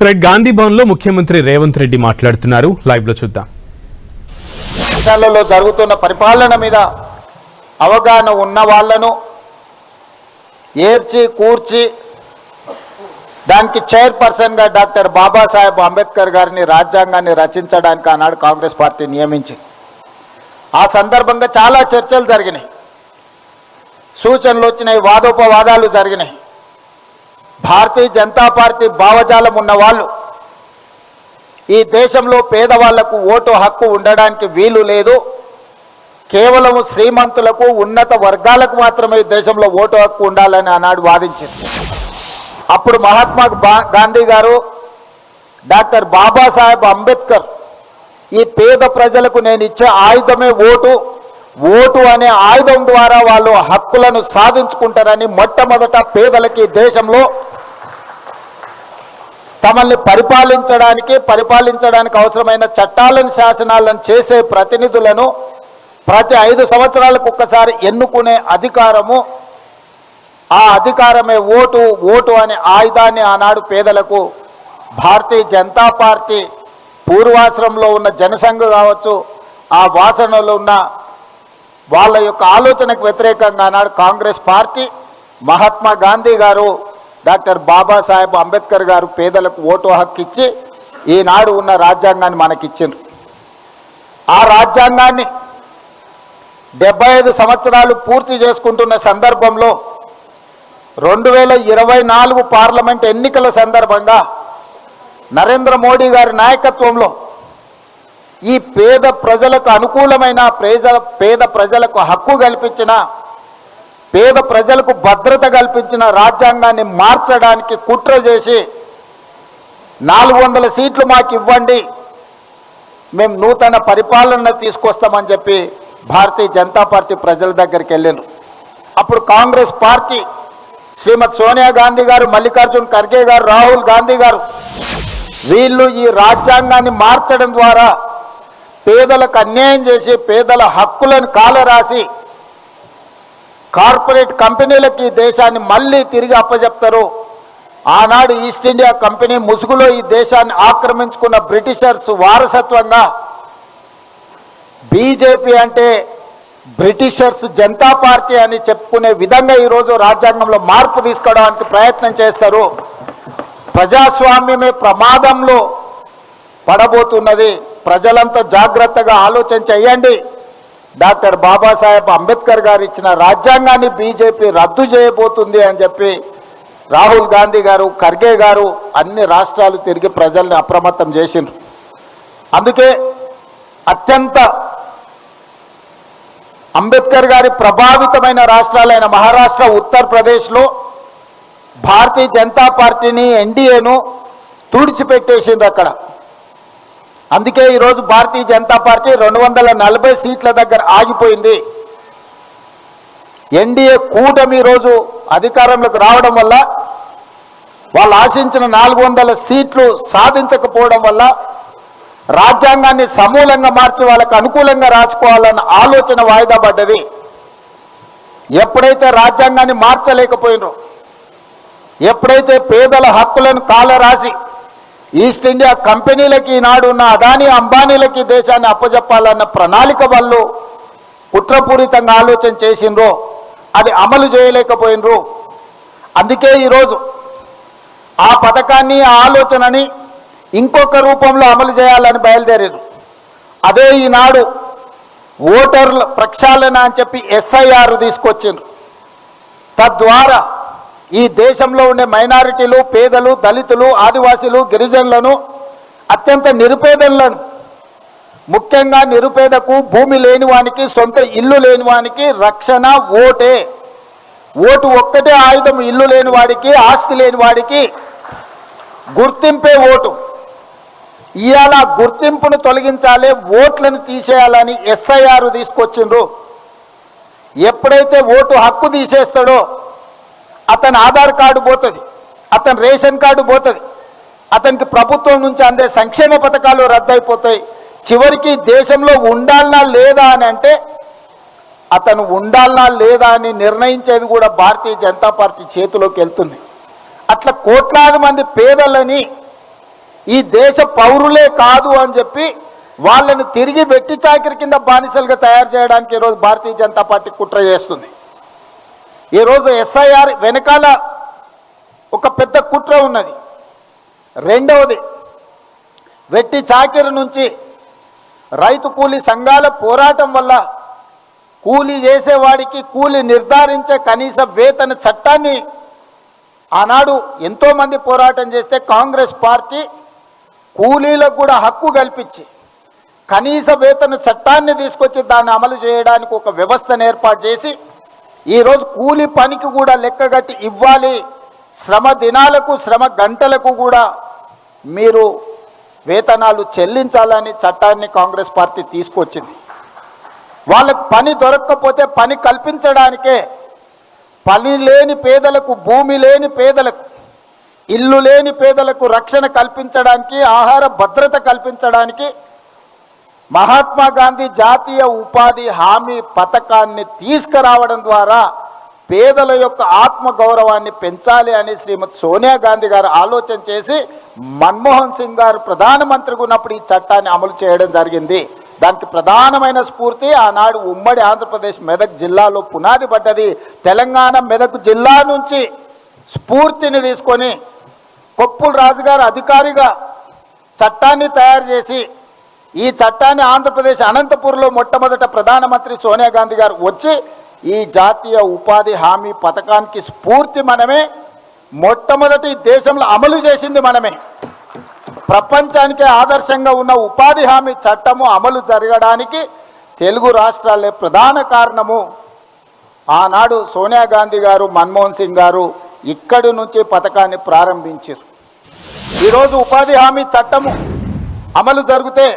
Right, Gandhi Bhavan లో ముఖ్యమంత్రి రేవంత్ రెడ్డి మాట్లాడుతున్నారు. లైవ్ లో చూద్దాం. దేశాలలో జరుగుతున్న పరిపాలన మీద అవగాహన ఉన్న వాళ్ళను ఏర్చి కూర్చి దానికి చైర్పర్సన్గా డాక్టర్ బాబాసాహెబ్ అంబేద్కర్ గారిని రాజ్యాంగాన్ని రచించడానికి ఆనాడు కాంగ్రెస్ పార్టీ నియమించింది. ఆ సందర్భంగా చాలా చర్చలు జరిగినాయి, సూచనలు వచ్చినాయి, వాదోపవాదాలు జరిగినాయి. భారతీయ జనతా పార్టీ భావజాలం ఉన్న వాళ్ళు ఈ దేశంలో పేదవాళ్లకు ఓటు హక్కు ఉండడానికి వీలు లేదు, కేవలం శ్రీమంతులకు ఉన్నత వర్గాలకు మాత్రమే ఈ దేశంలో ఓటు హక్కు ఉండాలని ఆనాడు వాదించింది. అప్పుడు మహాత్మా గాంధీ గారు, డాక్టర్ బాబాసాహెబ్ అంబేద్కర్ ఈ పేద ప్రజలకు నేను ఇచ్చే ఆయుధమే ఓటు, ఓటు అనే ఆయుధం ద్వారా వాళ్ళు హక్కులను సాధించుకుంటారని మొట్టమొదట పేదలకి దేశంలో తమల్ని పరిపాలించడానికి అవసరమైన చట్టాలను శాసనాలను చేసే ప్రతినిధులను ప్రతి 5 సంవత్సరాలకు ఒక్కసారి ఎన్నుకునే అధికారము, ఆ అధికారమే ఓటు, ఓటు అనే ఆయుధాన్ని ఆనాడు పేదలకు భారతీయ జనతా పార్టీ పూర్వాశ్రమంలో ఉన్న జనసంఘ కావచ్చు, ఆ వాసనలో ఉన్న వాళ్ళ యొక్క ఆలోచనకు వ్యతిరేకంగా ఆనాడు కాంగ్రెస్ పార్టీ, మహాత్మా గాంధీ గారు, డాక్టర్ బాబాసాహెబ్ అంబేద్కర్ గారు పేదలకు ఓటు హక్కు ఇచ్చి ఈనాడు ఉన్న రాజ్యాంగాన్ని మనకిచ్చిండ్రు. ఆ రాజ్యాంగాన్ని 75 సంవత్సరాలు పూర్తి చేసుకుంటున్న సందర్భంలో 2024 పార్లమెంట్ ఎన్నికల సందర్భంగా నరేంద్ర మోడీ గారి నాయకత్వంలో ఈ పేద ప్రజలకు అనుకూలమైన, పేద ప్రజలకు హక్కు కల్పించిన, పేద ప్రజలకు భద్రత కల్పించిన రాజ్యాంగాన్ని మార్చడానికి కుట్ర చేసి 400 సీట్లు మాకు ఇవ్వండి, మేము నూతన పరిపాలన తీసుకొస్తామని చెప్పి భారతీయ జనతా పార్టీ ప్రజల దగ్గరికి వెళ్ళారు. అప్పుడు కాంగ్రెస్ పార్టీ శ్రీమతి సోనియా గాంధీ గారు, మల్లికార్జున్ ఖర్గే గారు, రాహుల్ గాంధీ గారు వీళ్ళు ఈ రాజ్యాంగాన్ని మార్చడం ద్వారా పేదలకు అన్యాయం చేసి పేదల హక్కులను కాలరాసి కార్పొరేట్ కంపెనీలకి ఈ దేశాన్ని మళ్ళీ తిరిగి అప్పచెప్తారు. ఆనాడు ఈస్ట్ ఇండియా కంపెనీ ముసుగులో ఈ దేశాన్ని ఆక్రమించుకున్న బ్రిటిషర్స్ వారసత్వంగా బీజేపీ అంటే బ్రిటిషర్స్ జనతా పార్టీ అని చెప్పుకునే విధంగా ఈరోజు రాజ్యాంగంలో మార్పు తీసుకోవడానికి ప్రయత్నం చేస్తారు. ప్రజాస్వామ్యమే ప్రమాదంలో పడబోతున్నది. ప్రజలంతా జాగ్రత్తగా ఆలోచన చేయండి. డాక్టర్ బాబాసాహెబ్ అంబేద్కర్ గారు ఇచ్చిన రాజ్యాంగాన్ని బీజేపీ రద్దు చేయబోతుంది అని చెప్పి రాహుల్ గాంధీ గారు, ఖర్గే గారు అన్ని రాష్ట్రాలు తిరిగి ప్రజల్ని అప్రమత్తం చేసిండ్రు. అందుకే అత్యంత అంబేద్కర్ గారి ప్రభావితమైన రాష్ట్రాలైన మహారాష్ట్ర, ఉత్తరప్రదేశ్లో భారతీయ జనతా పార్టీని, ఎన్డీఏను తుడిచిపెట్టేసింది అక్కడ. అందుకే ఈరోజు భారతీయ జనతా పార్టీ 240 సీట్ల దగ్గర ఆగిపోయింది. ఎన్డీఏ కూటమి ఈరోజు అధికారంలోకి రావడం వల్ల, వాళ్ళు ఆశించిన 400 సీట్లు సాధించకపోవడం వల్ల రాజ్యాంగాన్ని సమూలంగా మార్చి వాళ్ళకు అనుకూలంగా రాసుకోవాలన్న ఆలోచన వాయిదా పడ్డది. ఎప్పుడైతే రాజ్యాంగాన్ని మార్చలేకపోయినో, ఎప్పుడైతే పేదల హక్కులను కాలరాసి ఈస్ట్ ఇండియా కంపెనీలకి ఈనాడు ఉన్న అదానీ అంబానీలకి దేశాన్ని అప్పజెప్పాలన్న ప్రణాళిక వాళ్ళు కుట్రపూరితంగా ఆలోచన చేసిండ్రో అది అమలు చేయలేకపోయినరు. అందుకే ఈరోజు ఆ పథకాన్ని, ఆ ఆలోచనని ఇంకొక రూపంలో అమలు చేయాలని బయలుదేరారు. అదే ఈనాడు ఓటర్ల ప్రక్షాళన అని చెప్పి SIR తీసుకొచ్చిండ్రు. తద్వారా ఈ దేశంలో ఉండే మైనారిటీలు, పేదలు, దళితులు, ఆదివాసీలు, గిరిజనులను, అత్యంత నిరుపేదలను, ముఖ్యంగా నిరుపేదకు, భూమి లేని వానికి, సొంత ఇల్లు లేని వానికి రక్షణ ఓటే. ఓటు ఒక్కటే ఆయుధం. ఇల్లు లేని వాడికి, ఆస్తి లేని వాడికి గుర్తింపే ఓటు. ఇవాళ గుర్తింపును తొలగించాలి, ఓట్లను తీసేయాలని SIR తీసుకొచ్చిండ్రు. ఎప్పుడైతే ఓటు హక్కు తీసేస్తాడో అతని ఆధార్ కార్డు పోతుంది, అతని రేషన్ కార్డు పోతుంది, అతనికి ప్రభుత్వం నుంచి అందే సంక్షేమ పథకాలు రద్దయిపోతాయి. చివరికి దేశంలో ఉండాలనా లేదా అని అంటే అతను ఉండాలనా లేదా అని నిర్ణయించేది కూడా భారతీయ జనతా పార్టీ చేతిలోకి వెళ్తుంది. అట్లా కోట్లాది మంది పేదలని ఈ దేశ పౌరులే కాదు అని చెప్పి వాళ్ళని తిరిగి వెట్టి చాకిరి కింద బానిసలుగా తయారు చేయడానికి ఈరోజు భారతీయ జనతా పార్టీ కుట్ర చేస్తుంది. ఈరోజు ఎస్ఐఆర్ వెనకాల ఒక పెద్ద కుట్ర ఉన్నది. రెండవది, వెట్టి చాకిరి నుంచి రైతు కూలీ సంఘాల పోరాటం వల్ల కూలీ చేసేవాడికి కూలీ నిర్ధారించే కనీస వేతన చట్టాన్ని ఆనాడు ఎంతోమంది పోరాటం చేస్తే కాంగ్రెస్ పార్టీ కూలీలకు కూడా హక్కు కల్పించి కనీస వేతన చట్టాన్ని తీసుకొచ్చి దాన్ని అమలు చేయడానికి ఒక వ్యవస్థను ఏర్పాటు చేసి ఈరోజు కూలీ పనికి కూడా లెక్కగట్టి ఇవ్వాలి, శ్రమ దినాలకు శ్రమ గంటలకు కూడా మీరు వేతనాలు చెల్లించాలని చట్టాన్ని కాంగ్రెస్ పార్టీ తీసుకొచ్చింది. వాళ్ళకు పని దొరక్కపోతే పని కల్పించడానికే పని లేని పేదలకు, భూమి లేని పేదలకు, ఇల్లు లేని పేదలకు రక్షణ కల్పించడానికి, ఆహార భద్రత కల్పించడానికి మహాత్మా గాంధీ జాతీయ ఉపాధి హామీ పథకాన్ని తీసుకురావడం ద్వారా పేదల యొక్క ఆత్మగౌరవాన్ని పెంచాలి అని శ్రీమతి సోనియా గాంధీ గారు ఆలోచన చేసి మన్మోహన్ సింగ్ గారు ప్రధానమంత్రిగా ఉన్నప్పుడు ఈ చట్టాన్ని అమలు చేయడం జరిగింది. దానికి ప్రధానమైన స్ఫూర్తి ఆనాడు ఉమ్మడి ఆంధ్రప్రదేశ్ మెదక్ జిల్లాలో పునాది పడ్డది. తెలంగాణ మెదక్ జిల్లా నుంచి స్ఫూర్తిని తీసుకొని కొప్పుల రాజు గారు అధికారిగా చట్టాన్ని తయారు చేసి ఈ చట్టాన్ని ఆంధ్రప్రదేశ్ అనంతపూర్లో మొట్టమొదట ప్రధానమంత్రి సోనియా గాంధీ గారు వచ్చి ఈ జాతీయ ఉపాధి హామీ పథకానికి స్ఫూర్తి మనమే, మొట్టమొదటి దేశంలో అమలు చేసింది మనమే. ప్రపంచానికే ఆదర్శంగా ఉన్న ఉపాధి హామీ చట్టము అమలు జరగడానికి తెలుగు రాష్ట్రాలే ప్రధాన కారణము. ఆనాడు సోనియా గాంధీ గారు, మన్మోహన్ సింగ్ గారు ఇక్కడి నుంచి పథకాన్ని ప్రారంభించారు. ఈరోజు ఉపాధి హామీ చట్టము అమలు జరిగితే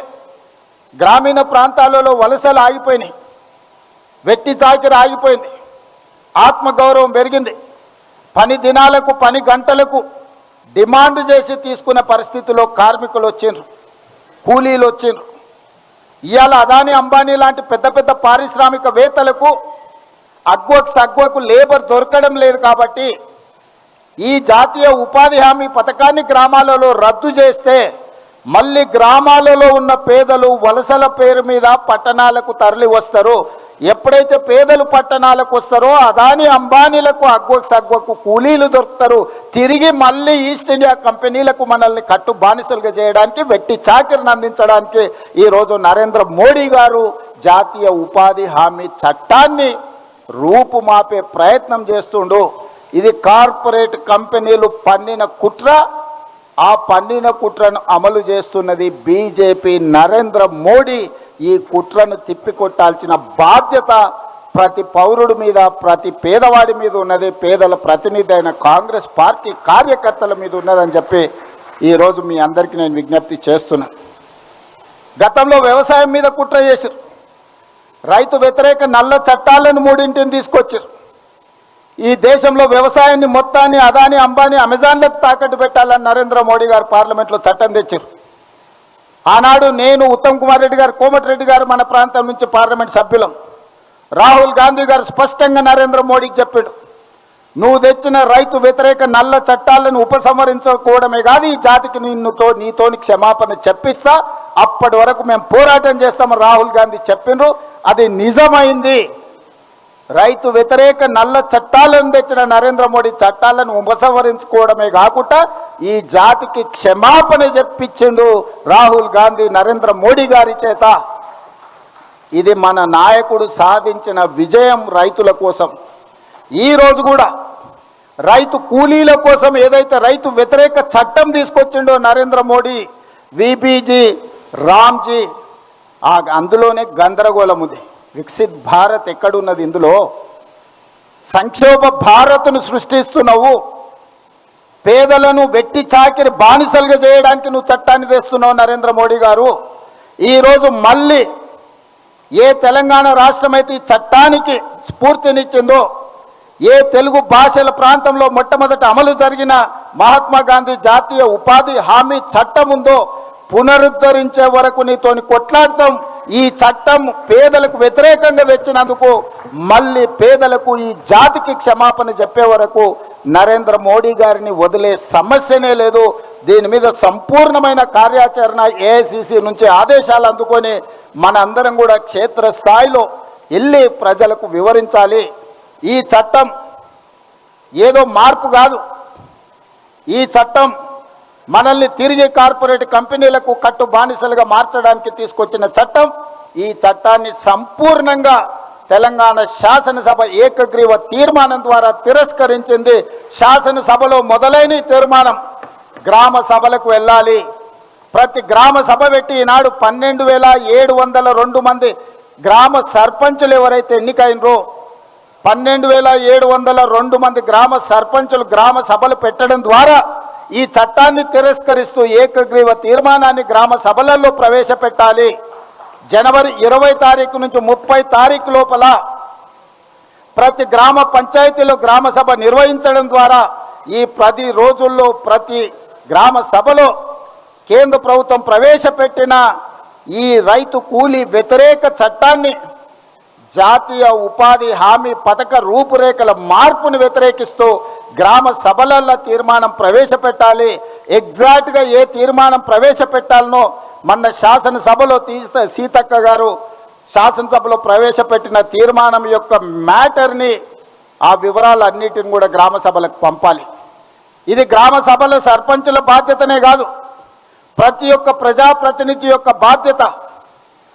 గ్రామీణ ప్రాంతాలలో వలసలు ఆగిపోయినాయి, వెట్టి చాకిరి ఆగిపోయింది, ఆత్మగౌరవం పెరిగింది. పని దినాలకు, పని గంటలకు డిమాండ్ చేసి తీసుకునే పరిస్థితిలో కార్మికులు వచ్చిండ్రు, కూలీలు వచ్చిండ్రు. ఇవాళ అదానీ, అంబానీ లాంటి పెద్ద పెద్ద పారిశ్రామికవేత్తలకు అగ్వకు లేబర్ దొరకడం లేదు. కాబట్టి ఈ జాతీయ ఉపాధి హామీ పథకాన్ని గ్రామాలలో రద్దు చేస్తే మళ్ళీ గ్రామాలలో ఉన్న పేదలు వలసల పేరు మీద పట్టణాలకు తరలి వస్తారు. ఎప్పుడైతే పేదలు పట్టణాలకు వస్తారో అదానీ అంబానీలకు అగ్వకు కూలీలు దొరుకుతారు. తిరిగి మళ్ళీ ఈస్ట్ ఇండియా కంపెనీలకు మనల్ని కట్టు బానిసలుగా చేయడానికి, వెట్టి చాకిరిని అందించడానికి ఈరోజు నరేంద్ర మోడీ గారు జాతీయ ఉపాధి హామీ చట్టాన్ని రూపుమాపే ప్రయత్నం చేస్తుండు. ఇది కార్పొరేట్ కంపెనీలు పన్నిన కుట్ర. ఆ పన్నిన కుట్రను అమలు చేస్తున్నది బీజేపీ, నరేంద్ర మోడీ. ఈ కుట్రను తిప్పికొట్టాల్సిన బాధ్యత ప్రతి పౌరుడి మీద, ప్రతి పేదవాడి మీద ఉన్నది. పేదల ప్రతినిధి అయిన కాంగ్రెస్ పార్టీ కార్యకర్తల మీద ఉన్నదని చెప్పి ఈరోజు మీ అందరికీ నేను విజ్ఞప్తి చేస్తున్నాను. గతంలో వ్యవసాయం మీద కుట్ర చేశారు. రైతు వ్యతిరేక నల్ల చట్టాలను 3 తీసుకొచ్చారు. ఈ దేశంలో వ్యవసాయాన్ని మొత్తాన్ని అదానీ, అంబానీ, అమెజాన్లకు తాకట్టు పెట్టాలని నరేంద్ర మోడీ గారు పార్లమెంట్లో చట్టం తెచ్చారు. ఆనాడు నేను, ఉత్తమ్ కుమార్ రెడ్డి గారు, కోమటిరెడ్డి గారు మన ప్రాంతం నుంచి పార్లమెంట్ సభ్యులం. రాహుల్ గాంధీ గారు స్పష్టంగా నరేంద్ర మోడీకి చెప్పాడు, నువ్వు తెచ్చిన రైతు వ్యతిరేక నల్ల చట్టాలను ఉపసంహరించుకోవడమే కాదు, ఈ జాతికి నీతోని క్షమాపణ చెప్పిస్తా, అప్పటి వరకు మేము పోరాటం చేస్తామని రాహుల్ గాంధీ చెప్పిండ్రు. అది నిజమైంది. రైతు వ్యతిరేక నల్ల చట్టాలను తెచ్చిన నరేంద్ర మోడీ చట్టాలను ఉపసంహరించుకోవడమే కాకుండా ఈ జాతికి క్షమాపణ చెప్పించిండు రాహుల్ గాంధీ నరేంద్ర మోడీ గారి చేత. ఇది మన నాయకుడు సాధించిన విజయం రైతుల కోసం. ఈరోజు కూడా రైతు కూలీల కోసం ఏదైతే రైతు వ్యతిరేక చట్టం తీసుకొచ్చిండో నరేంద్ర మోడీ, విబీజీ, రామ్జీ, అందులోనే గందరగోళం ఉంది. వికసిత్ భారత్ ఎక్కడున్నది? ఇందులో సంక్షోభ భారత్ను సృష్టిస్తున్నావు. పేదలను వెట్టి చాకిరి బానిసలుగా చేయడానికి నువ్వు చట్టాన్ని తెస్తున్నావు నరేంద్ర మోడీ గారు. ఈరోజు మళ్ళీ ఏ తెలంగాణ రాష్ట్రం అయితే ఈ చట్టానికి స్ఫూర్తినిచ్చిందో, ఏ తెలుగు భాషల ప్రాంతంలో మొట్టమొదట అమలు జరిగిన మహాత్మా గాంధీ జాతీయ ఉపాధి హామీ చట్టం ఉందో పునరుద్ధరించే వరకు నీతోని కొట్లాడతాం. ఈ చట్టం పేదలకు వ్యతిరేకంగా తెచ్చినందుకు మళ్ళీ పేదలకు, ఈ జాతికి క్షమాపణ చెప్పే వరకు నరేంద్ర మోడీ గారిని వదిలే సమస్యనే లేదు. దీని మీద సంపూర్ణమైన కార్యాచరణ ఏఐసిసి నుంచి ఆదేశాలు అందుకొని మన అందరం కూడా క్షేత్రస్థాయిలో వెళ్ళి ప్రజలకు వివరించాలి. ఈ చట్టం ఏదో మార్పు కాదు, ఈ చట్టం మనల్ని తిరిగి కార్పొరేట్ కంపెనీలకు కట్టు బానిసలుగా మార్చడానికి తీసుకొచ్చిన చట్టం. ఈ చట్టాన్ని సంపూర్ణంగా తెలంగాణ శాసనసభ ఏకగ్రీవ తీర్మానం ద్వారా తిరస్కరించింది. శాసనసభలో మొదలైన తీర్మానం గ్రామ సభలకు వెళ్ళాలి. ప్రతి గ్రామ సభ పెట్టి ఈనాడు 12,702 మంది గ్రామ సర్పంచులు ఎవరైతే ఎన్నికైనరో 12,702 మంది గ్రామ సర్పంచులు గ్రామ సభలు పెట్టడం ద్వారా ఈ చట్టాన్ని తిరస్కరిస్తూ ఏకగ్రీవ తీర్మానాన్ని గ్రామ సభలలో ప్రవేశపెట్టాలి. జనవరి 20 తారీఖు నుంచి 30 తారీఖు లోపల ప్రతి గ్రామ పంచాయతీలో గ్రామ సభ నిర్వహించడం ద్వారా ఈ 10 రోజుల్లో ప్రతి గ్రామ సభలో కేంద్ర ప్రభుత్వం ప్రవేశపెట్టిన ఈ రైతు కూలీ వ్యతిరేక చట్టాన్ని, జాతీయ ఉపాధి హామీ పథక రూపురేఖల మార్పును వ్యతిరేకిస్తూ గ్రామ సభలలో తీర్మానం ప్రవేశపెట్టాలి. ఎగ్జాక్ట్గా ఏ తీర్మానం ప్రవేశపెట్టాలనో మొన్న శాసనసభలో సీతక్క గారు శాసనసభలో ప్రవేశపెట్టిన తీర్మానం యొక్క మ్యాటర్ని, ఆ వివరాలన్నిటిని కూడా గ్రామ సభలకు పంపాలి. ఇది గ్రామ సభల సర్పంచుల బాధ్యతనే కాదు, ప్రతి ఒక్క ప్రజాప్రతినిధి యొక్క బాధ్యత.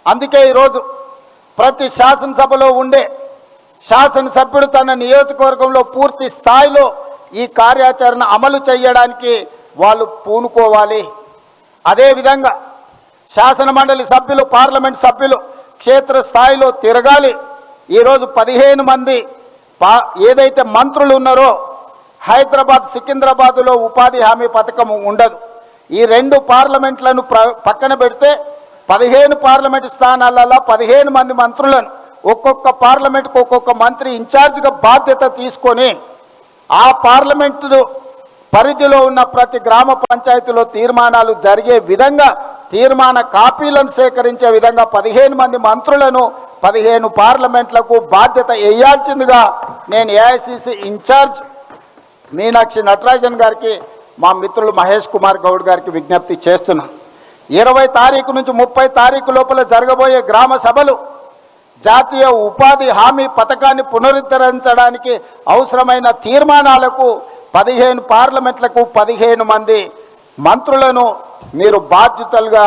అందుకే ఈరోజు ప్రతి శాసనసభలో ఉండే శాసనసభ్యుడు తన నియోజకవర్గంలో పూర్తి స్థాయిలో ఈ కార్యాచరణ అమలు చేయడానికి వాళ్ళు పూనుకోవాలి. అదేవిధంగా శాసన మండలి సభ్యులు, పార్లమెంట్ సభ్యులు క్షేత్రస్థాయిలో తిరగాలి. ఈరోజు 15 మంది ఏదైతే మంత్రులు ఉన్నారో హైదరాబాద్, సికింద్రాబాదులో ఉపాధి హామీ పథకం ఉండదు. ఈ 2 పార్లమెంట్లను పక్కన పెడితే 15 పార్లమెంటు స్థానాలలో 15 మంది మంత్రులను ఒక్కొక్క పార్లమెంట్కు ఒక్కొక్క మంత్రి ఇన్ఛార్జిగా బాధ్యత తీసుకొని ఆ పార్లమెంటు పరిధిలో ఉన్న ప్రతి గ్రామ పంచాయతీలో తీర్మానాలు జరిగే విధంగా తీర్మాన కాపీలను సేకరించే విధంగా 15 మంది మంత్రులను 15 పార్లమెంట్లకు బాధ్యత వేయాల్సిందిగా నేను ఏఐసిసి ఇన్ఛార్జ్ మీనాక్షి నటరాజన్ గారికి, మా మిత్రులు మహేష్ కుమార్ గౌడ్ గారికి విజ్ఞప్తి చేస్తున్నాను. 20 తారీఖు నుంచి 30 తారీఖు లోపల జరగబోయే గ్రామ సభలు జాతీయ ఉపాధి హామీ పథకాన్ని పునరుద్ధరించడానికి అవసరమైన తీర్మానాలకు 15 పార్లమెంట్లకు 15 మంది మంత్రులను మీరు బాధ్యతలుగా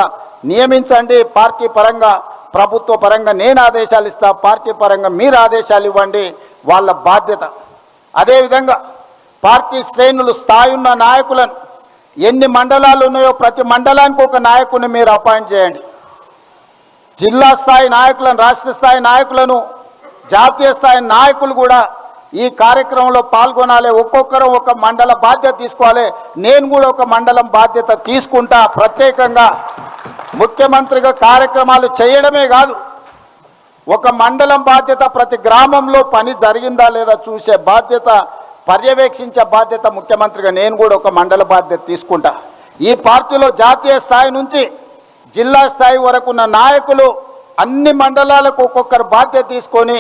నియమించండి. పార్టీ పరంగా, ప్రభుత్వ పరంగా నేను ఆదేశాలు ఇస్తా, పార్టీ పరంగా మీరు ఆదేశాలు ఇవ్వండి, వాళ్ళ బాధ్యత. అదేవిధంగా పార్టీ శ్రేణులు స్థాయి ఉన్న నాయకులను, ఎన్ని మండలాలు ఉన్నాయో ప్రతి మండలానికి ఒక నాయకుని మీరు అపాయింట్ చేయండి. జిల్లా స్థాయి నాయకులను, రాష్ట్ర స్థాయి నాయకులను, జాతీయ స్థాయి నాయకులు కూడా ఈ కార్యక్రమంలో పాల్గొనాలి. ఒక్కొక్కరు ఒక మండల బాధ్యత తీసుకోవాలి. నేను కూడా ఒక మండలం బాధ్యత తీసుకుంటా. ప్రత్యేకంగా ముఖ్యమంత్రిగా కార్యక్రమాలు చేయడమే కాదు, ఒక మండలం బాధ్యత, ప్రతి గ్రామంలో పని జరిగిందా లేదా చూసే బాధ్యత, పర్యవేక్షించే బాధ్యత ముఖ్యమంత్రిగా నేను కూడా ఒక మండల బాధ్యత తీసుకుంటా. ఈ పార్టీలో జాతీయ స్థాయి నుంచి జిల్లా స్థాయి వరకు ఉన్న నాయకులు అన్ని మండలాలకు ఒక్కొక్కరు బాధ్యత తీసుకొని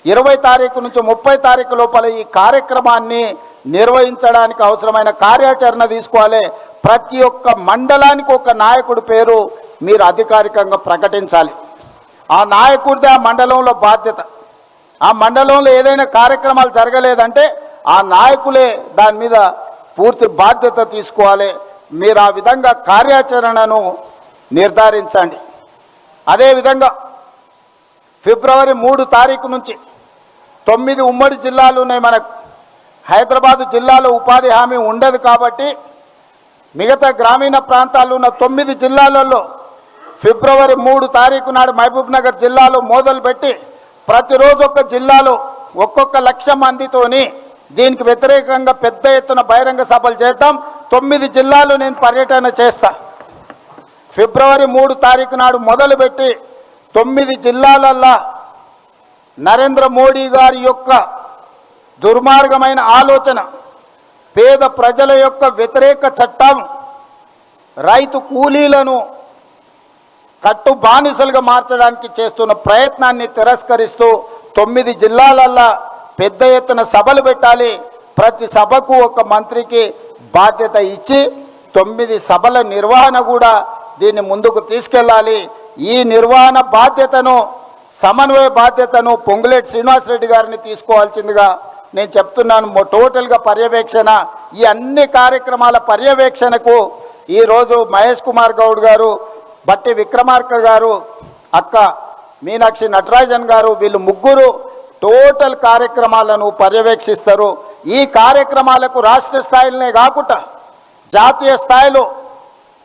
20 తారీఖు నుంచి 30 తారీఖు లోపల ఈ కార్యక్రమాన్ని నిర్వహించడానికి అవసరమైన కార్యాచరణ తీసుకోవాలి. ప్రతి ఒక్క మండలానికి ఒక నాయకుడి పేరు మీరు అధికారికంగా ప్రకటించాలి. ఆ నాయకుడిదే ఆ మండలంలో బాధ్యత. ఆ మండలంలో ఏదైనా కార్యక్రమాలు జరగలేదంటే ఆ నాయకులే దాని మీద పూర్తి బాధ్యత తీసుకోవాలి. మీరు ఆ విధంగా కార్యాచరణను నిర్ధారించండి. అదేవిధంగా ఫిబ్రవరి 3 తారీఖు నుంచి 9 ఉమ్మడి జిల్లాలు ఉన్నాయి మనకు. హైదరాబాదు జిల్లాలో ఉపాధి హామీ ఉండదు కాబట్టి మిగతా గ్రామీణ ప్రాంతాల్లో ఉన్న 9 జిల్లాలలో ఫిబ్రవరి 3 తారీఖు నాడు మహబూబ్ నగర్ జిల్లాలో మొదలుపెట్టి ప్రతిరోజు ఒక్క జిల్లాలో ఒక్కొక్క 1,00,000 మందితోని దీనికి వ్యతిరేకంగా పెద్ద ఎత్తున బహిరంగ సభలు చేద్దాం. 9 జిల్లాలు నేను పర్యటన చేస్తా. ఫిబ్రవరి 3 తారీఖు నాడు మొదలుపెట్టి 9 జిల్లాలల్లో నరేంద్ర మోడీ గారి యొక్క దుర్మార్గమైన ఆలోచన, పేద ప్రజల యొక్క వ్యతిరేక చట్టం, రైతు కూలీలను కట్టు బానిసలుగా మార్చడానికి చేస్తున్న ప్రయత్నాన్ని తిరస్కరిస్తూ 9 జిల్లాలల్లో పెద్ద ఎత్తున సభలు పెట్టాలి. ప్రతి సభకు ఒక మంత్రికి బాధ్యత ఇచ్చి 9 సభల నిర్వహణ కూడా దీన్ని ముందుకు తీసుకెళ్ళాలి. ఈ నిర్వహణ బాధ్యతను, సమన్వయ బాధ్యతను పొంగులేటి శ్రీనివాసరెడ్డి గారిని తీసుకోవాల్సిందిగా నేను చెప్తున్నాను. టోటల్గా పర్యవేక్షణ, ఈ అన్ని కార్యక్రమాల పర్యవేక్షణకు ఈరోజు మహేష్ కుమార్ గౌడ్ గారు, బట్టి విక్రమార్క గారు, అక్క మీనాక్షి నటరాజన్ గారు, వీళ్ళు ముగ్గురు టోటల్ కార్యక్రమాలను పర్యవేక్షిస్తారు. ఈ కార్యక్రమాలకు రాష్ట్ర స్థాయిలోనే కాకుండా జాతీయ స్థాయిలో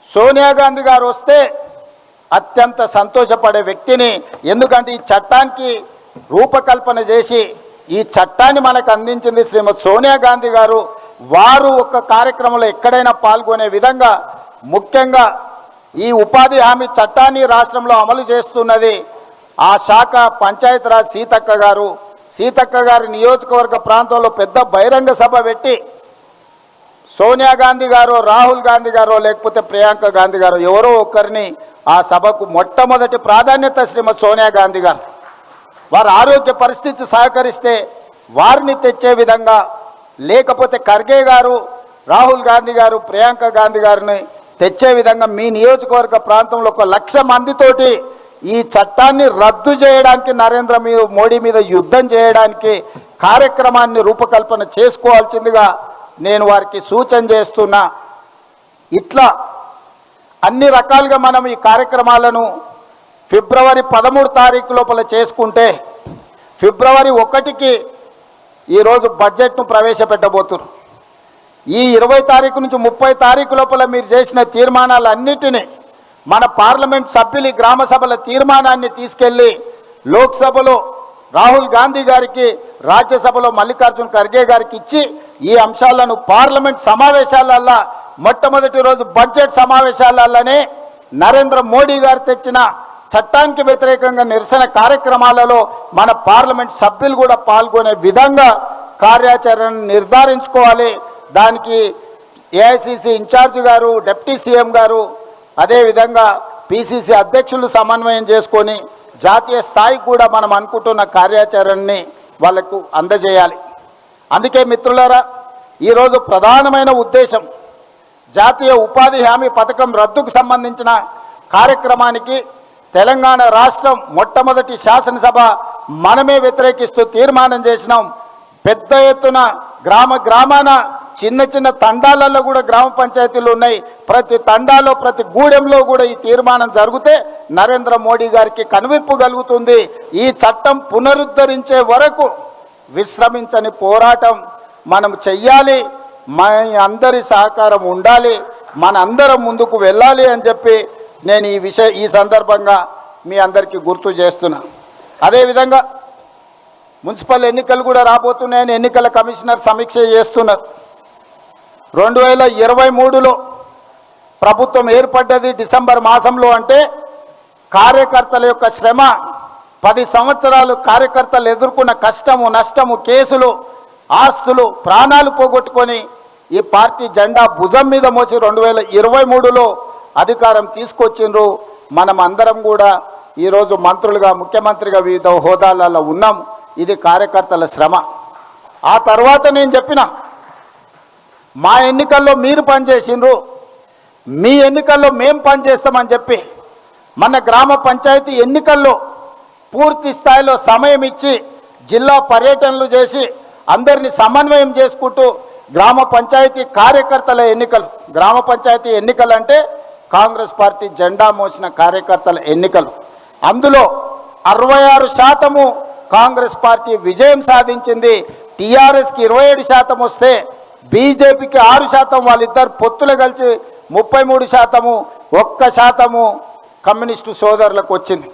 సోనియా గాంధీ గారు వస్తే అత్యంత సంతోషపడే వ్యక్తిని. ఎందుకంటే ఈ చట్టానికి రూపకల్పన చేసి ఈ చట్టాన్ని మనకు అందించింది శ్రీమతి సోనియా గాంధీ గారు. వారు ఒక కార్యక్రమంలో ఎక్కడైనా పాల్గొనే విధంగా, ముఖ్యంగా ఈ ఉపాధి హామీ చట్టాన్ని రాష్ట్రంలో అమలు చేస్తున్నది ఆ శాఖ పంచాయతీరాజ్ సీతక్క గారు. సీతక్క గారి నియోజకవర్గ ప్రాంతంలో పెద్ద బహిరంగ సభ పెట్టి సోనియా గాంధీ గారు, రాహుల్ గాంధీ గారు, లేకపోతే ప్రియాంక గాంధీ గారు ఎవరో ఒకరిని ఆ సభకు మొట్టమొదటి ప్రాధాన్యత శ్రీమతి సోనియా గాంధీ గారు. వారి ఆరోగ్య పరిస్థితి సహకరిస్తే వారిని తెచ్చే విధంగా, లేకపోతే ఖర్గే గారు, రాహుల్ గాంధీ గారు, ప్రియాంక గాంధీ గారిని తెచ్చే విధంగా మీ నియోజకవర్గ ప్రాంతంలో 1,00,000 మందితోటి ఈ చట్టాన్ని రద్దు చేయడానికి, నరేంద్ర మోడీ మీద యుద్ధం చేయడానికి కార్యక్రమాన్ని రూపకల్పన చేసుకోవాల్సిందిగా నేను వారికి సూచన చేస్తున్నా. ఇట్లా అన్ని రకాలుగా మనం ఈ కార్యక్రమాలను ఫిబ్రవరి 13 తారీఖు లోపల చేసుకుంటే ఫిబ్రవరి 1కి ఈరోజు బడ్జెట్ను ప్రవేశపెట్టబోతున్నారు. ఈ 20 తారీఖు నుంచి 30 తారీఖు లోపల మీరు చేసిన తీర్మానాలన్నిటినీ మన పార్లమెంట్ సభ్యులు గ్రామ సభల తీర్మానాన్ని తీసుకెళ్ళి లోక్సభలో రాహుల్ గాంధీ గారికి, రాజ్యసభలో మల్లికార్జున్ ఖర్గే గారికి ఇచ్చి ఈ అంశాలను పార్లమెంట్ సమావేశాలల్లో మొట్టమొదటి రోజు బడ్జెట్ సమావేశాలలోనే నరేంద్ర మోడీ గారు తెచ్చిన చట్టానికి వ్యతిరేకంగా నిరసన కార్యక్రమాలలో మన పార్లమెంట్ సభ్యులు కూడా పాల్గొనే విధంగా కార్యాచరణను నిర్ధారించుకోవాలి. దానికి ఏఐసిసి ఇన్ఛార్జ్ గారు, డిప్యూటీ సీఎం గారు, అదేవిధంగా పిసిసి అధ్యక్షులు సమన్వయం చేసుకొని జాతీయ స్థాయికి కూడా మనం అనుకుంటున్న కార్యాచరణని వాళ్లకు అందజేయాలి. అందుకే మిత్రులారా, ఈరోజు ప్రధానమైన ఉద్దేశం జాతీయ ఉపాధి హామీ పథకం రద్దుకు సంబంధించిన కార్యక్రమానికి తెలంగాణ రాష్ట్రం మొట్టమొదటి శాసనసభ మనమే వ్యతిరేకిస్తూ తీర్మానం చేసినాం. పెద్ద ఎత్తున గ్రామాన చిన్న చిన్న తండాలలో కూడా గ్రామ పంచాయతీలు ఉన్నాయి. ప్రతి తండాలో, ప్రతి గూడెంలో కూడా ఈ తీర్మానం జరిగితే నరేంద్ర మోడీ గారికి కనువిప్పు కలుగుతుంది. ఈ చట్టం పునరుద్ధరించే వరకు విశ్రమించని పోరాటం మనం చెయ్యాలి. మన అందరి సహకారం ఉండాలి, మన అందరం ముందుకు వెళ్ళాలి అని చెప్పి నేను ఈ సందర్భంగా మీ అందరికీ గుర్తు చేస్తున్నా. అదేవిధంగా మున్సిపల్ ఎన్నికలు కూడా రాబోతున్నాయని ఎన్నికల కమిషనర్ సమీక్ష చేస్తున్నారు. 2023లో ప్రభుత్వం ఏర్పడ్డది డిసెంబర్ మాసంలో. అంటే కార్యకర్తల యొక్క శ్రమ, 10 సంవత్సరాలు కార్యకర్తలు ఎదుర్కొన్న కష్టము, నష్టము, కేసులు, ఆస్తులు, ప్రాణాలు పోగొట్టుకొని ఈ పార్టీ జెండా భుజం మీద మోసి 2023లో అధికారం తీసుకొచ్చిండ్రు. మనం అందరం కూడా ఈరోజు మంత్రులుగా, ముఖ్యమంత్రిగా వివిధ హోదాలలో ఉన్నాం. ఇది కార్యకర్తల శ్రమ. ఆ తర్వాత నేను చెప్పిన మా ఎన్నికల్లో మీరు పనిచేసిండ్రు, మీ ఎన్నికల్లో మేము పనిచేస్తామని చెప్పి మన గ్రామ పంచాయతీ ఎన్నికల్లో పూర్తి స్థాయిలో సమయం ఇచ్చి జిల్లా పర్యటనలు చేసి అందరినీ సమన్వయం చేసుకుంటూ గ్రామ పంచాయతీ కార్యకర్తల ఎన్నికలు, గ్రామ పంచాయతీ ఎన్నికలు అంటే కాంగ్రెస్ పార్టీ జెండా మోసిన కార్యకర్తల ఎన్నికలు. అందులో 66% కాంగ్రెస్ పార్టీ విజయం సాధించింది. టీఆర్ఎస్కి 27% వస్తే బీజేపీకి 6%, వాళ్ళిద్దరు పొత్తులు కలిసి 33%, 1% కమ్యూనిస్టు సోదరులకు వచ్చింది.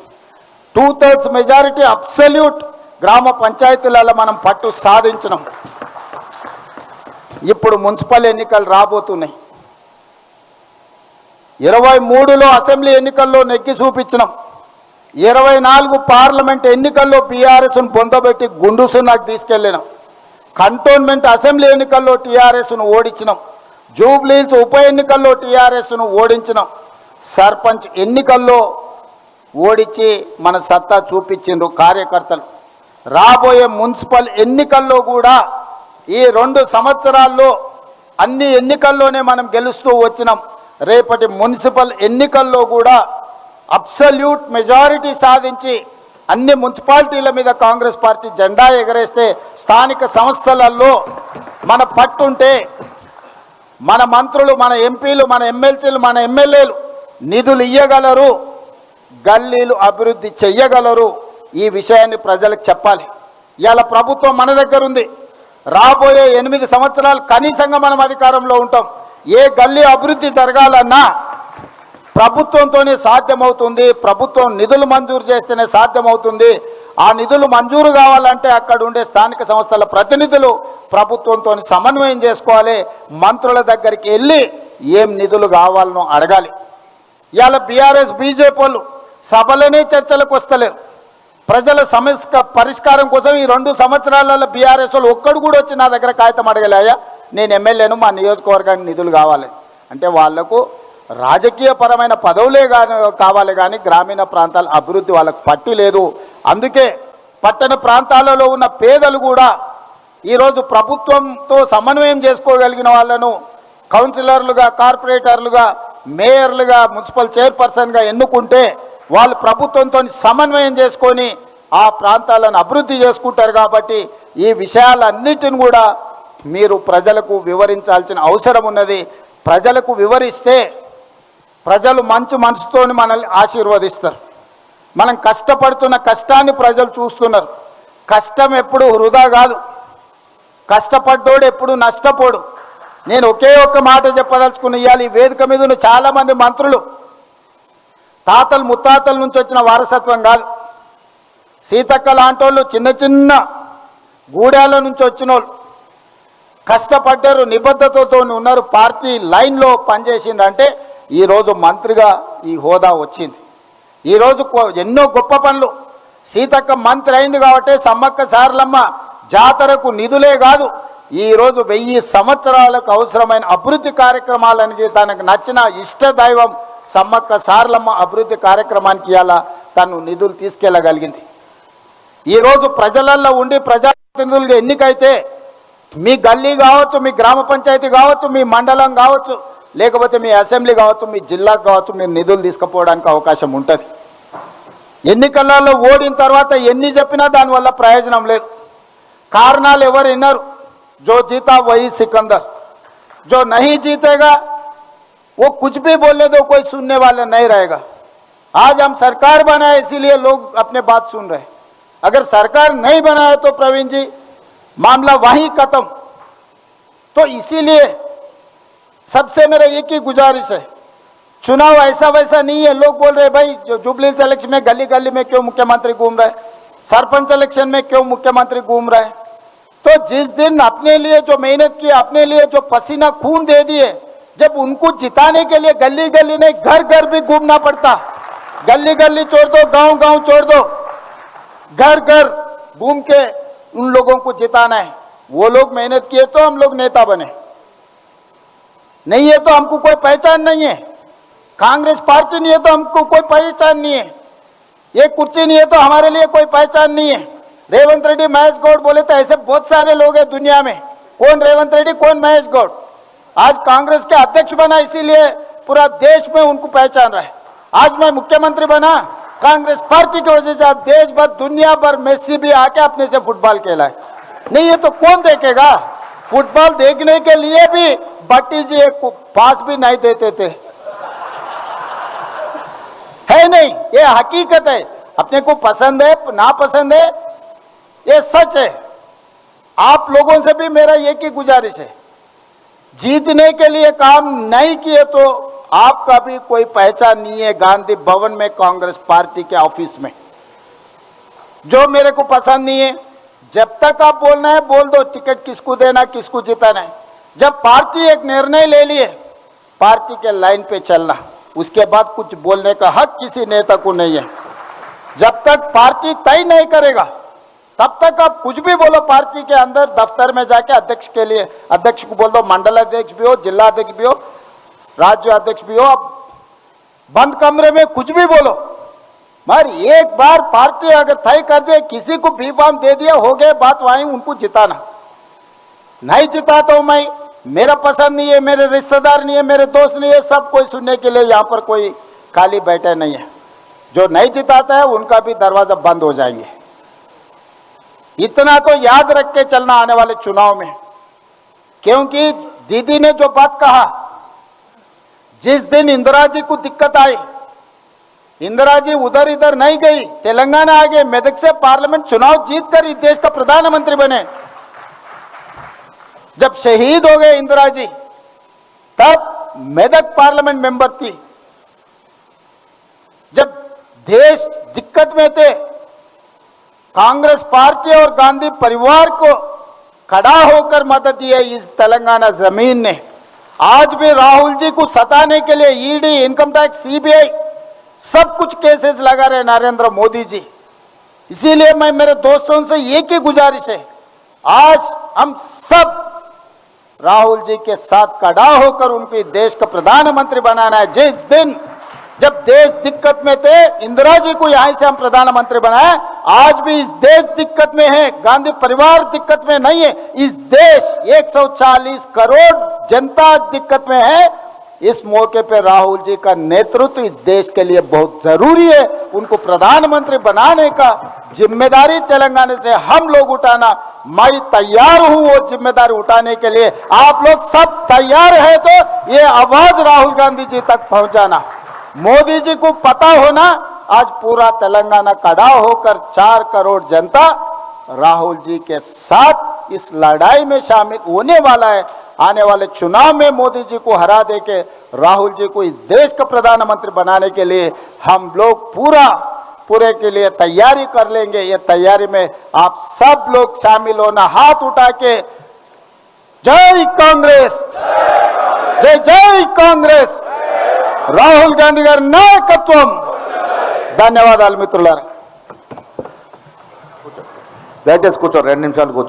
2/3 మెజారిటీ అబ్సల్యూట్ గ్రామ పంచాయతీలలో మనం పట్టు సాధించినాం. ఇప్పుడు మున్సిపల్ ఎన్నికలు రాబోతున్నాయి. 23లో అసెంబ్లీ ఎన్నికల్లో నెగ్గి చూపించినాం. 24 పార్లమెంట్ ఎన్నికల్లో బీఆర్ఎస్ను పొందబెట్టి గుండు సున్నాకు తీసుకెళ్ళినాం. కంటోన్మెంట్ అసెంబ్లీ ఎన్నికల్లో టీఆర్ఎస్ను ఓడించినాం. జూబ్లీహిల్స్ ఉప ఎన్నికల్లో టీఆర్ఎస్ను ఓడించినాం. సర్పంచ్ ఎన్నికల్లో ఓడించి మన సత్తా చూపించిండ్రు కార్యకర్తలు. రాబోయే మున్సిపల్ ఎన్నికల్లో కూడా ఈ 2 సంవత్సరాల్లో అన్ని ఎన్నికల్లోనే మనం గెలుస్తూ వచ్చినాం. రేపటి మున్సిపల్ ఎన్నికల్లో కూడా అబ్సల్యూట్ మెజారిటీ సాధించి అన్ని మున్సిపాలిటీల మీద కాంగ్రెస్ పార్టీ జెండా ఎగరేస్తే, స్థానిక సంస్థలలో మన పట్టుంటే మన మంత్రులు, మన ఎంపీలు, మన ఎమ్మెల్సీలు, మన ఎమ్మెల్యేలు నిధులు ఇయ్యగలరు, గల్లీలు అభివృద్ధి చెయ్యగలరు. ఈ విషయాన్ని ప్రజలకు చెప్పాలి. ఇవాళ ప్రభుత్వం మన దగ్గర ఉంది. రాబోయే 8 సంవత్సరాలు కనీసంగా మనం అధికారంలో ఉంటాం. ఏ గల్లీ అభివృద్ధి జరగాలన్నా ప్రభుత్వంతోనే సాధ్యమవుతుంది. ప్రభుత్వం నిధులు మంజూరు చేస్తేనే సాధ్యమవుతుంది. ఆ నిధులు మంజూరు కావాలంటే అక్కడ ఉండే స్థానిక సంస్థల ప్రతినిధులు ప్రభుత్వంతో సమన్వయం చేసుకోవాలి. మంత్రుల దగ్గరికి వెళ్ళి ఏం నిధులు కావాలనో అడగాలి. ఇవాళ బీఆర్ఎస్ బీజేపీ వాళ్ళు సభలోనే చర్చలకు వస్తలేరు. ప్రజల సమస్య పరిష్కారం కోసం ఈ 2 సంవత్సరాలలో బీఆర్ఎస్ వాళ్ళు ఒక్కడు కూడా వచ్చి నా దగ్గర కాగితం అడగలేయా, నేను ఎమ్మెల్యేను, మా నియోజకవర్గానికి నిధులు కావాలి అంటే వాళ్లకు రాజకీయపరమైన పదవులే కావాలి కానీ గ్రామీణ ప్రాంతాల అభివృద్ధి వాళ్ళకు పట్టి లేదు. అందుకే పట్టణ ప్రాంతాలలో ఉన్న పేదలు కూడా ఈరోజు ప్రభుత్వంతో సమన్వయం చేసుకోగలిగిన వాళ్ళను కౌన్సిలర్లుగా, కార్పొరేటర్లుగా, మేయర్లుగా, మున్సిపల్ చైర్పర్సన్గా ఎన్నుకుంటే వాళ్ళు ప్రభుత్వంతో సమన్వయం చేసుకొని ఆ ప్రాంతాలను అభివృద్ధి చేసుకుంటారు. కాబట్టి ఈ విషయాలన్నిటిని కూడా మీరు ప్రజలకు వివరించాల్సిన అవసరం ఉన్నది. ప్రజలకు వివరిస్తే ప్రజలు మంచి మనసుతో మనల్ని ఆశీర్వదిస్తారు. మనం కష్టపడుతున్న కష్టాన్ని ప్రజలు చూస్తున్నారు. కష్టం ఎప్పుడు వృధా కాదు, కష్టపడ్డోడు ఎప్పుడు నష్టపోడు. నేను ఒకే ఒక్క మాట చెప్పదలుచుకుని, ఇవాళ ఈ వేదిక మీద ఉన్న చాలామంది మంత్రులు తాతలు ముత్తాతల నుంచి వచ్చిన వారసత్వం కాదు. సీతక్క లాంటి వాళ్ళు చిన్న చిన్న గూడాల నుంచి వచ్చిన వాళ్ళు కష్టపడ్డారు, నిబద్ధతతో ఉన్నారు, పార్టీ లైన్లో పనిచేసిందంటే ఈరోజు మంత్రిగా ఈ హోదా వచ్చింది. ఈరోజు ఎన్నో గొప్ప పనులు. సీతక్క మంత్రి అయింది కాబట్టి సమ్మక్క సారలమ్మ జాతరకు నిధులే కాదు, ఈరోజు 1000 సంవత్సరాలకు అవసరమైన అభివృద్ధి కార్యక్రమాలనికి తనకు నచ్చిన ఇష్టదైవం సమ్మక్క సారలమ్మ అభివృద్ధి కార్యక్రమానికి ఇలా తను నిధులు తీసుకెళ్ళగలిగింది. ఈరోజు ప్రజలల్లో ఉండి ప్రజాప్రతినిధులుగా ఎన్నికైతే మీ గల్లీ కావచ్చు, మీ గ్రామ పంచాయతీ కావచ్చు, మీ మండలం కావచ్చు, లేకపోతే మీ అసెంబ్లీ కావచ్చు, మీ జిల్లాకు కావచ్చు, మీరు నిధులు తీసుకుపోవడానికి అవకాశం ఉంటుంది. ఎన్నికలలో ఓడిన తర్వాత ఎన్ని చెప్పినా దానివల్ల ప్రయోజనం లేదు. కారణాలు ఎవరు విన్నారు? जो जीता वही सिकंदर, जो नहीं जीतेगा वो कुछ भी बोलने दो, कोई सुनने वाला नहीं रहेगा. आज हम सरकार बनाए इसीलिए लोग अपने बात सुन रहे. अगर सरकार नहीं बनाए तो प्रवीण जी मामला वहीं खत्म. तो इसीलिए सबसे मेरा एक ही गुजारिश है, चुनाव ऐसा वैसा नहीं है. लोग बोल रहे भाई जुबली इलेक्शन में गली गली में क्यों मुख्यमंत्री घूम रहा है, सरपंच इलेक्शन में क्यों मुख्यमंत्री घूम रहा है. तो जिस दिन अपने लिए जो मेहनत की, अपने लिए जो पसीना खून दे दिए, जब उनको जिताने के लिए गली गली नहीं घर घर भी घूमना पड़ता. गली गली छोड़ दो, गांव गांव छोड़ दो, घर घर घूम के उन लोगों को जिताना है. वो लोग मेहनत किए तो हम लोग नेता बने, नहीं है तो हमको कोई पहचान नहीं है. कांग्रेस पार्टी नहीं है तो हमको कोई पहचान नहीं है. ये कुर्सी नहीं है तो हमारे लिए कोई पहचान नहीं है. रेवंत रेड्डी, महेश गौड़ बोले तो ऐसे बहुत सारे लोग हैं दुनिया में. कौन रेवंत रेड्डी, कौन महेश गौड़? आज कांग्रेस के अध्यक्ष बना इसीलिए पूरा देश में उनको पहचान रहा है. आज मैं मुख्यमंत्री बना कांग्रेस पार्टी की वजह से. आज देश भर दुनिया भर मेसी भी आके अपने से फुटबॉल खेला है. नहीं है तो कौन देखेगा? फुटबॉल देखने के लिए भी भट्टी जी एक पास भी नहीं देते थे, है नहीं? ये हकीकत है. अपने को पसंद है ना पसंद है, ये सच है. आप लोगों से भी मेरा एक ही गुजारिश है, जीतने के लिए काम नहीं किए तो आपका भी कोई पहचान नहीं है. गांधी भवन में कांग्रेस पार्टी के ऑफिस में जो मेरे को पसंद नहीं है, जब तक आप बोलना है बोल दो, टिकट किसको देना, किसको जिताना है. जब पार्टी एक निर्णय ले लिए, पार्टी के लाइन पे चलना, उसके बाद कुछ बोलने का हक किसी नेता को नहीं है. जब तक पार्टी तय नहीं करेगा तब तक आप कुछ भी बोलो. पार्टी के अंदर दफ्तर में जाके अध्यक्ष के लिए अध्यक्ष को बोल दो, मंडल अध्यक्ष भी हो, जिला अध्यक्ष भी हो, राज्य अध्यक्ष भी हो, आप बंद कमरे में कुछ भी बोलो. मगर एक बार पार्टी अगर तय कर दे, किसी को भी फॉर्म दे दिया, हो गए बात, वहीं उनको जिताना. नहीं जिता तो मैं मेरा पसंद नहीं है, मेरे रिश्तेदार नहीं है, मेरे दोस्त नहीं है, सब कोई सुनने के लिए यहाँ पर कोई खाली बैठे नहीं है। जो नहीं जिताता है उनका भी दरवाजा बंद हो जाएंगे। इतना तो याद रख के चलना आने वाले चुनाव में, क्योंकि दीदी ने जो बात कहा, जिस दिन इंदिरा जी को दिक्कत आई, इंदिरा जी उधर इधर नहीं गई, तेलंगाना आ गए, मेदक से पार्लियामेंट चुनाव जीतकर इस देश का प्रधानमंत्री बने। जब शहीद हो गए इंदिरा जी, तब मेदक पार्लियामेंट मेंबर थी। जब देश दिक्कत में थे, कांग्रेस पार्टी और गांधी परिवार को खड़ा होकर मदद दी है इस तेलंगाना जमीन ने। आज भी राहुल जी को सताने के लिए ईडी, इनकम टैक्स, सीबीआई सब कुछ केसेस लगा रहे नरेंद्र मोदी जी। इसीलिए मैं मेरे दोस्तों से एक ही गुजारिश है, आज हम सब राहुल जी के साथ खड़ा होकर उनके देश का प्रधानमंत्री बनाना है। जिस दिन जब देश दिक्कत में थे, इंदिरा जी को यहां से हम प्रधानमंत्री बनाए। आज भी इस देश दिक्कत में है, गांधी परिवार दिक्कत में नहीं है, इस देश 140 करोड़ जनता दिक्कत में है। इस मौके पे राहुल जी का नेतृत्व इस देश के लिए बहुत जरूरी है। उनको प्रधानमंत्री बनाने का जिम्मेदारी तेलंगाना से हम लोग उठाना, मैं तैयार हूं वो जिम्मेदारी उठाने के लिए। आप लोग सब तैयार है तो ये आवाज राहुल गांधी जी तक पहुंचाना। मोदी जी को पता होना, आज पूरा तेलंगाना खड़ा होकर 4 करोड़ जनता राहुल जी के साथ इस लड़ाई में शामिल होने वाला है। आने वाले चुनाव में मोदी जी को हरा देके राहुल जी को इस देश का प्रधानमंत्री बनाने के लिए हम लोग पूरे के लिए तैयारी कर लेंगे। ये तैयारी में आप सब लोग शामिल होना, हाथ उठा के जय कांग्रेस, जय जय कांग्रेस, రాహుల్ గాంధీ గారి నాయకత్వం। ధన్యవాదాలు మిత్రులారా। దయచేసి కూర్చో, 2 నిమిషాలు కూర్చో।